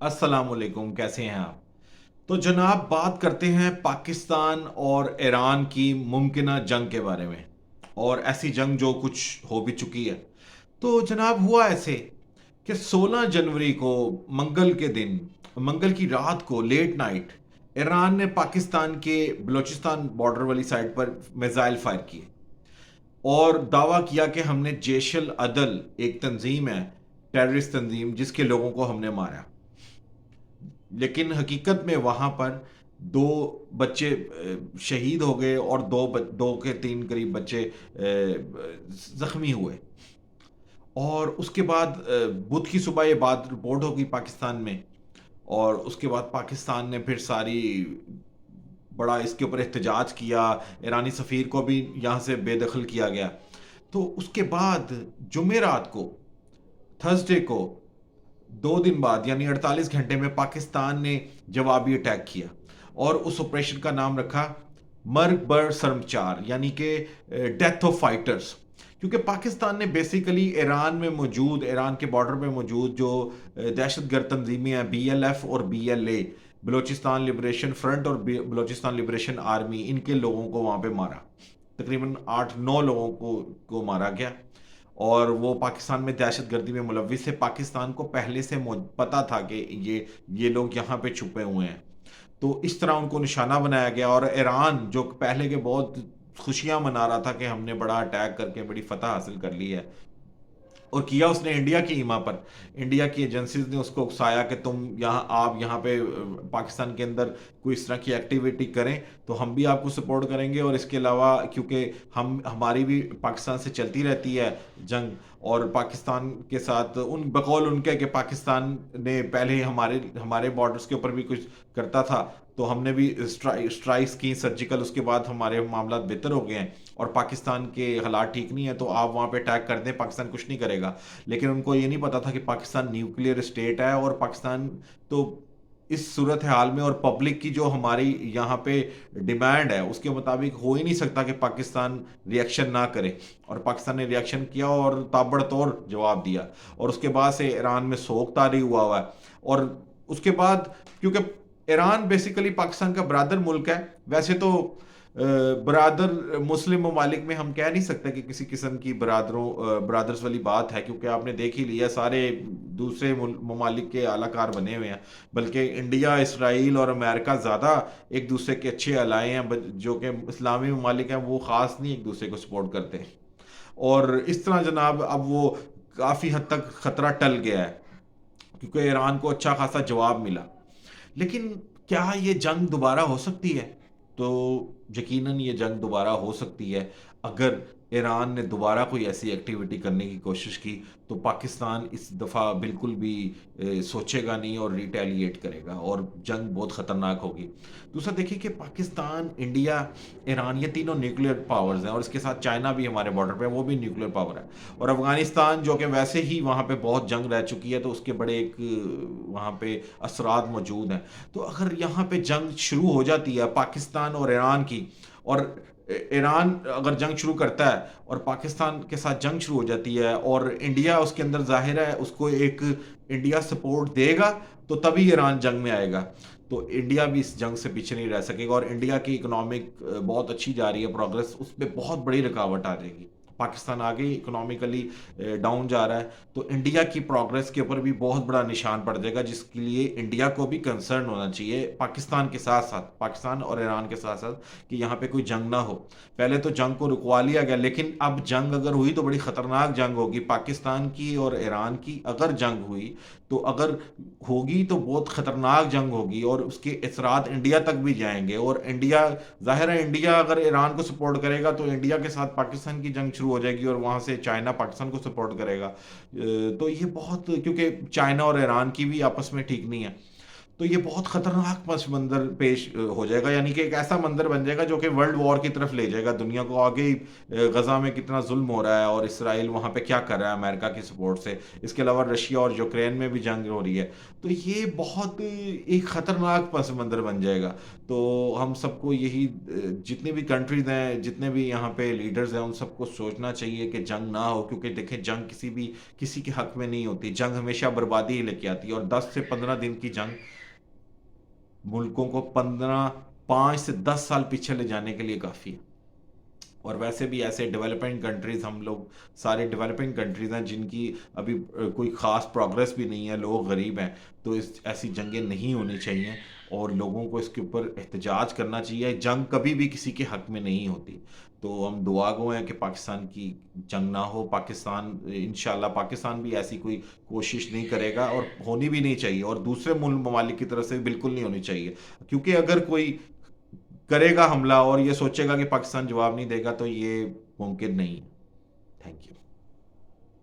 السلام علیکم، کیسے ہیں آپ؟ تو جناب بات کرتے ہیں پاکستان اور ایران کی ممکنہ جنگ کے بارے میں، اور ایسی جنگ جو کچھ ہو بھی چکی ہے۔ تو جناب ہوا ایسے کہ 16 جنوری کو منگل کے دن، منگل کی رات کو لیٹ نائٹ ایران نے پاکستان کے بلوچستان بارڈر والی سائڈ پر میزائل فائر کیے اور دعویٰ کیا کہ ہم نے جیش العدل، ایک تنظیم ہے، ٹیررسٹ تنظیم، جس کے لوگوں کو ہم نے مارا۔ لیکن حقیقت میں وہاں پر دو بچے شہید ہو گئے اور دو کے تین قریب بچے زخمی ہوئے۔ اور اس کے بعد بدھ کی صبح یہ بات رپورٹ ہو گئی پاکستان میں، اور اس کے بعد پاکستان نے پھر ساری بڑا اس کے اوپر احتجاج کیا، ایرانی سفیر کو بھی یہاں سے بے دخل کیا گیا۔ تو اس کے بعد جمعرات کو، تھرسڈے کو، 2 دن بعد یعنی 48 گھنٹے میں پاکستان نے جوابی اٹیک کیا، اور اس آپریشن کا نام رکھا مرگ بر سرمچار، یعنی کہ ڈیتھ آف فائٹرز۔ کیونکہ پاکستان نے بیسیکلی ایران میں موجود، ایران کے بارڈر پہ موجود جو دہشت گرد تنظیمیں ہیں، بی ایل ایف اور B L A, Balochistan liberation front اور بلوچستان لبریشن آرمی، ان کے لوگوں کو وہاں پہ مارا۔ تقریباً 8-9 لوگوں کو مارا گیا، اور وہ پاکستان میں دہشت گردی میں ملوث ہے۔ پاکستان کو پہلے سے پتا تھا کہ یہ لوگ یہاں پہ چھپے ہوئے ہیں، تو اس طرح ان کو نشانہ بنایا گیا۔ اور ایران جو پہلے کے بہت خوشیاں منا رہا تھا کہ ہم نے بڑا اٹیک کر کے بڑی فتح حاصل کر لی ہے، اور کیا اس نے انڈیا کی ایما پر، انڈیا کی ایجنسیز نے اس کو اکسایا کہ آپ یہاں پہ پاکستان کے اندر کوئی اس طرح کی ایکٹیویٹی کریں تو ہم بھی آپ کو سپورٹ کریں گے، اور اس کے علاوہ کیونکہ ہماری بھی پاکستان سے چلتی رہتی ہے جنگ، اور پاکستان کے ساتھ بقول ان کے کہ پاکستان نے پہلے ہمارے بارڈرز کے اوپر بھی کچھ کرتا تھا، تو ہم نے بھی اسٹرائکس کی سرجیکل، اس کے بعد ہمارے معاملات بہتر ہو گئے ہیں، اور پاکستان کے حالات ٹھیک نہیں ہیں، تو آپ وہاں پہ اٹیک کر دیں، پاکستان کچھ نہیں کرے گا۔ لیکن ان کو یہ نہیں پتا تھا کہ پاکستان نیوکلیئر اسٹیٹ ہے، اور پاکستان تو اس صورت حال میں اور پبلک کی جو ہماری یہاں پہ ڈیمانڈ ہے اس کے مطابق ہو ہی نہیں سکتا کہ پاکستان ریئیکشن نہ کرے، اور پاکستان نے ریئیکشن کیا اور تابڑ توڑ جواب دیا، اور اس کے بعد سے ایران میں سوگ طاری ہوا ہے۔ اور اس کے بعد کیونکہ ایران بیسیکلی پاکستان کا برادر ملک ہے، ویسے تو برادر مسلم ممالک میں ہم کہہ نہیں سکتے کہ کسی قسم کی برادرز والی بات ہے، کیونکہ آپ نے دیکھ ہی لیا سارے دوسرے ممالک کے اعلی کار بنے ہوئے ہیں، بلکہ انڈیا، اسرائیل اور امریکہ زیادہ ایک دوسرے کے اچھے الائے ہیں، جو کہ اسلامی ممالک ہیں وہ خاص نہیں ایک دوسرے کو سپورٹ کرتے ہیں۔ اور اس طرح جناب اب وہ کافی حد تک خطرہ ٹل گیا ہے، کیونکہ ایران کو اچھا خاصا جواب ملا۔ لیکن کیا یہ جنگ دوبارہ ہو سکتی ہے؟ تو یقیناً یہ جنگ دوبارہ ہو سکتی ہے اگر ایران نے دوبارہ کوئی ایسی ایکٹیویٹی کرنے کی کوشش کی، تو پاکستان اس دفعہ بالکل بھی سوچے گا نہیں اور ریٹیلیٹ کرے گا، اور جنگ بہت خطرناک ہوگی۔ دوسرا دیکھیں کہ پاکستان، انڈیا، ایران، یہ تینوں نیوکلیئر پاورز ہیں، اور اس کے ساتھ چائنا بھی ہمارے بارڈر پہ ہے، وہ بھی نیوکلیئر پاور ہے، اور افغانستان جو کہ ویسے ہی وہاں پہ بہت جنگ رہ چکی ہے، تو اس کے بڑے ایک وہاں پہ اثرات موجود ہیں۔ تو اگر یہاں پہ جنگ شروع ہو جاتی ہے پاکستان اور ایران کی، اور ایران اگر جنگ شروع کرتا ہے اور پاکستان کے ساتھ جنگ شروع ہو جاتی ہے، اور انڈیا اس کے اندر ظاہر ہے اس کو ایک انڈیا سپورٹ دے گا، تو تبھی ایران جنگ میں آئے گا، تو انڈیا بھی اس جنگ سے پیچھے نہیں رہ سکے گا، اور انڈیا کی اکنامک بہت اچھی جا رہی ہے پروگرس، اس پہ بہت بڑی رکاوٹ آ جائے گی۔ پاکستان آگے اکنامیکلی ڈاؤن جا رہا ہے، تو انڈیا کی پروگرس کے اوپر بھی بہت بڑا نشان پڑ جائے گا، جس کے لیے انڈیا کو بھی کنسرن ہونا چاہیے پاکستان کے ساتھ ساتھ، پاکستان اور ایران کے ساتھ ساتھ، کہ یہاں پہ کوئی جنگ نہ ہو۔ پہلے تو جنگ کو رکوا لیا گیا، لیکن اب جنگ اگر ہوئی تو بڑی خطرناک جنگ ہوگی، پاکستان کی اور ایران کی اگر جنگ ہوئی تو اگر ہوگی تو بہت خطرناک جنگ ہوگی، اور اس کے اثرات انڈیا تک بھی جائیں گے، اور انڈیا، ظاہر ہے انڈیا اگر ایران کو سپورٹ کرے گا تو انڈیا کے ساتھ پاکستان کی جنگ شروع ہو جائے گی، اور وہاں سے چائنا پاکستان کو سپورٹ کرے گا۔ تو یہ بہت، کیونکہ چائنا اور ایران کی بھی آپس میں ٹھیک نہیں ہے، تو یہ بہت خطرناک پس منظر پیش ہو جائے گا، یعنی کہ ایک ایسا منظر بن جائے گا جو کہ ورلڈ وار کی طرف لے جائے گا دنیا کو آگے ہی۔ غزہ میں کتنا ظلم ہو رہا ہے اور اسرائیل وہاں پہ کیا کر رہا ہے امریکہ کی سپورٹ سے، اس کے علاوہ رشیا اور یوکرین میں بھی جنگ ہو رہی ہے، تو یہ بہت ایک خطرناک پس منظر بن جائے گا۔ تو ہم سب کو یہی جتنی بھی کنٹریز ہیں، جتنے بھی یہاں پہ لیڈرز ہیں، ان سب کو سوچنا چاہیے کہ جنگ نہ ہو، کیونکہ دیکھیں جنگ کسی کے حق میں نہیں ہوتی، جنگ ہمیشہ بربادی ہی لے کے آتی ہے، اور 10 سے 15 دن کی جنگ ملکوں کو 5 سے 10 سال پیچھے لے جانے کے لیے کافی ہے۔ اور ویسے بھی ایسے ڈیولپنگ کنٹریز، ہم لوگ سارے ڈیولپنگ کنٹریز ہیں جن کی ابھی کوئی خاص پروگرس بھی نہیں ہے، لوگ غریب ہیں، تو ایسی جنگیں نہیں ہونی چاہیے اور لوگوں کو اس کے اوپر احتجاج کرنا چاہیے۔ جنگ کبھی بھی کسی کے حق میں نہیں ہوتی، تو ہم دعا گو ہیں کہ پاکستان کی جنگ نہ ہو۔ پاکستان انشاءاللہ پاکستان بھی ایسی کوئی کوشش نہیں کرے گا، اور ہونی بھی نہیں چاہیے، اور دوسرے ممالک کی طرف سے بالکل نہیں ہونی چاہیے، کیونکہ اگر کوئی کرے گا حملہ اور یہ سوچے گا کہ پاکستان جواب نہیں دے گا تو یہ ممکن نہیں ہے۔ Thank you.